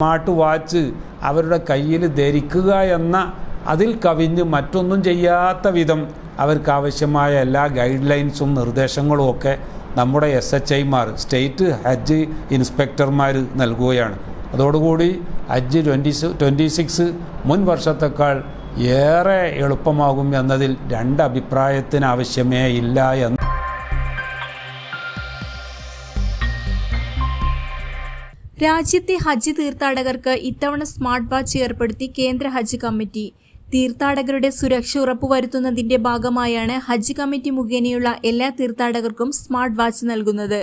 Smart watch അവരുടെ കയ്യിൽ ധരിക്കുക എന്ന അതിൽ കവിഞ്ഞ് മറ്റൊന്നും ചെയ്യാത്ത വിധം അവർക്ക് ആവശ്യമായ എല്ലാ ഗൈഡ് ലൈൻസും നിർദ്ദേശങ്ങളും ഒക്കെ നമ്മുടെ SHIമാർ സ്റ്റേറ്റ് ഹജ്ജ് ഇൻസ്പെക്ടർമാർ നൽകുകയാണ്. അതോടുകൂടി ഹജ്ജ് 2026 മുൻ വർഷത്തേക്കാൾ ഏറെ എളുപ്പമാകും എന്നതിൽ രണ്ട് അഭിപ്രായത്തിന് ആവശ്യമേ ഇല്ല എന്ന്. രാജ്യത്തെ ഹജ്ജ് തീർത്ഥാടകർക്ക് ഇത്തവണ സ്മാർട്ട് വാച്ച് ഏർപ്പെടുത്തി കേന്ദ്ര ഹജ്ജ് കമ്മിറ്റി. തീർത്ഥാടകരുടെ സുരക്ഷ ഉറപ്പുവരുത്തുന്നതിന്റെ ഭാഗമായാണ് ഹജ്ജ് കമ്മിറ്റി മുഖേനയുള്ള എല്ലാ തീർത്ഥാടകർക്കും സ്മാർട്ട് വാച്ച് നൽകുന്നത്.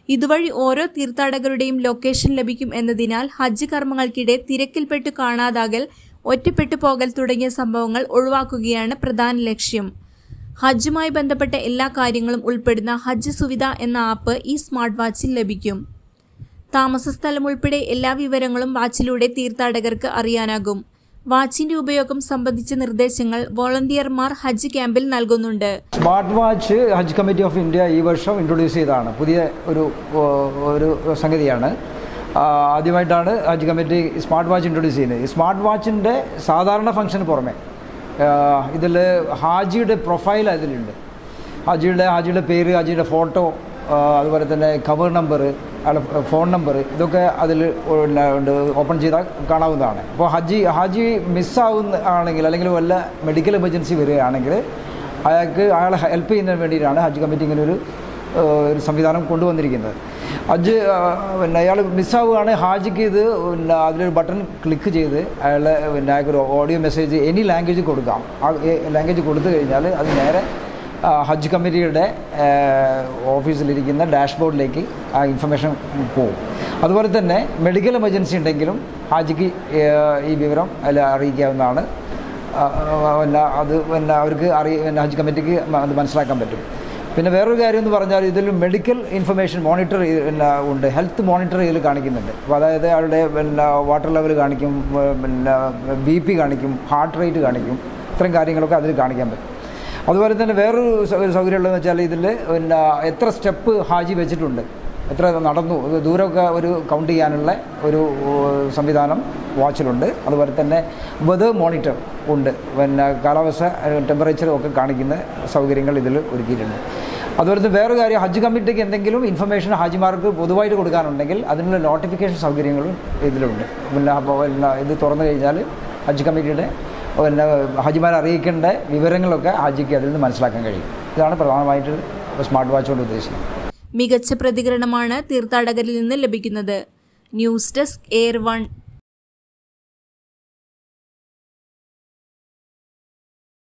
ഇതുവഴി ഓരോ തീർത്ഥാടകരുടെയും ലൊക്കേഷൻ ലഭിക്കും എന്നതിനാൽ ഹജ്ജ് കർമ്മങ്ങൾക്കിടെ തിരക്കിൽപ്പെട്ട് കാണാതാകൽ, ഒറ്റപ്പെട്ടു പോകൽ തുടങ്ങിയ സംഭവങ്ങൾ ഒഴിവാക്കുകയാണ് പ്രധാന ലക്ഷ്യം. ഹജ്ജുമായി ബന്ധപ്പെട്ട എല്ലാ കാര്യങ്ങളും ഉൾപ്പെടുന്ന ഹജ്ജ് സുവിധ എന്ന ആപ്പ് ഈ സ്മാർട്ട് വാച്ചിൽ ലഭിക്കും. താമസസ്ഥലം ഉൾപ്പെടെ എല്ലാ വിവരങ്ങളും വാച്ചിലൂടെ തീർത്ഥാടകർക്ക് അറിയാനാകും. വാച്ചിന്റെ ഉപയോഗം സംബന്ധിച്ച നിർദ്ദേശങ്ങൾ വോളണ്ടിയർമാർ ഹജ്ജ് ക്യാമ്പിൽ നൽകുന്നുണ്ട്. Smart watch Hajj committee of India ഈ വർഷം ഇൻട്രൊഡ്യൂസ് ചെയ്തതാണ്. പുതിയ ഒരു സംഗതിയാണ്. ആദ്യമായിട്ടാണ് ഹജ്ജ് കമ്മിറ്റി സ്മാർട്ട് വാച്ച് ഇൻട്രൊഡ്യൂസ് ചെയ്യുന്നത്. ഈ സ്മാർട്ട് വാച്ചിൻ്റെ സാധാരണ ഫംഗ്ഷന് പുറമെ ഇതിൽ ഹാജിയുടെ പ്രൊഫൈൽ അതിലുണ്ട്. ഹാജിയുടെ പേര്, ഹാജിയുടെ ഫോട്ടോ, അതുപോലെ തന്നെ കവർ നമ്പർ, ഫോൺ നമ്പർ, ഇതൊക്കെ അതിൽ ഉണ്ട്. ഓപ്പൺ ചെയ്താൽ കാണാവുന്നതാണ്. അപ്പോൾ ഹാജി ആണെങ്കിൽ അല്ലെങ്കിൽ വല്ല മെഡിക്കൽ എമർജൻസി വരികയാണെങ്കിൽ അയാളെ ഹെൽപ്പ് ചെയ്യുന്നതിന് വേണ്ടിയിട്ടാണ് ഹജ്ജ് കമ്മിറ്റി ഇങ്ങനെ ഒരു സംവിധാനം കൊണ്ടുവന്നിരിക്കുന്നത്. അയാൾ മിസ്സാവുകയാണെങ്കിൽ ഹാജിക്ക് ഇത് അതിലൊരു ബട്ടൺ ക്ലിക്ക് ചെയ്ത് അയാൾക്കൊരു ഓഡിയോ മെസ്സേജ് എനി ലാംഗ്വേജ് കൊടുക്കാം. ആ ലാംഗ്വേജ് കൊടുത്തു കഴിഞ്ഞാൽ അത് നേരെ ഹജ്ജ് കമ്മിറ്റിയുടെ ഓഫീസിലിരിക്കുന്ന ഡാഷ്ബോർഡിലേക്ക് ആ ഇൻഫർമേഷൻ പോകും. അതുപോലെ തന്നെ മെഡിക്കൽ എമർജൻസി ഉണ്ടെങ്കിലും ഹാജിക്ക് ഈ വിവരം അതിൽ അറിയിക്കാവുന്നതാണ്. അത് അവർക്ക് ഹജ്ജ് കമ്മിറ്റിക്ക് അത് മനസ്സിലാക്കാൻ പറ്റും. പിന്നെ വേറൊരു കാര്യം എന്ന് പറഞ്ഞാൽ ഇതിൽ മെഡിക്കൽ ഇൻഫർമേഷൻ മോണിറ്റർ ഉണ്ട്. ഹെൽത്ത് മോണിറ്റർ ഇതിൽ കാണിക്കുന്നുണ്ട്. അപ്പോൾ അതായത് അയാളുടെ വാട്ടർ ലെവൽ കാണിക്കും, BP കാണിക്കും, ഹാർട്ട് റേറ്റ് കാണിക്കും. ഇത്തരം കാര്യങ്ങളൊക്കെ അതിൽ കാണിക്കാൻ പറ്റും. അതുപോലെ തന്നെ വേറൊരു സൗകര്യമുള്ളതെന്ന് വെച്ചാൽ ഇതിൽ എത്ര സ്റ്റെപ്പ് ഹാജി വെച്ചിട്ടുണ്ട്, എത്ര നടന്നു, ദൂരമൊക്കെ ഒരു കൗണ്ട് ചെയ്യാനുള്ള ഒരു സംവിധാനം വാച്ചിലുണ്ട്. അതുപോലെ തന്നെ വെതർ മോണിറ്റർ ഉണ്ട്. കാലാവസ്ഥ, ടെമ്പറേച്ചറും ഒക്കെ കാണിക്കുന്ന സൗകര്യങ്ങൾ ഇതിൽ ഒരുക്കിയിട്ടുണ്ട്. അതുപോലെ തന്നെ വേറൊരു കാര്യം, ഹജ്ജ് കമ്മിറ്റിക്ക് എന്തെങ്കിലും ഇൻഫർമേഷൻ ഹാജിമാർക്ക് പൊതുവായിട്ട് കൊടുക്കാനുണ്ടെങ്കിൽ അതിനുള്ള നോട്ടിഫിക്കേഷൻ സൗകര്യങ്ങളും ഇതിലുണ്ട്. ഇത് തുറന്നു കഴിഞ്ഞാൽ ഹജ്ജ് കമ്മിറ്റിയുടെ ഹാജിമാരെ അറിയിക്കേണ്ട വിവരങ്ങളൊക്കെ ഹാജിക്ക് അതിൽ നിന്ന് മനസ്സിലാക്കാൻ കഴിയും. ഇതാണ് പ്രധാനമായിട്ട് സ്മാർട്ട് വാച്ച് കൊണ്ട് ഉദ്ദേശിക്കുന്നത്. മികച്ച പ്രതികരണമാണ് തീർത്ഥാടകരിൽ നിന്ന് ലഭിക്കുന്നത്. News desk, air 1.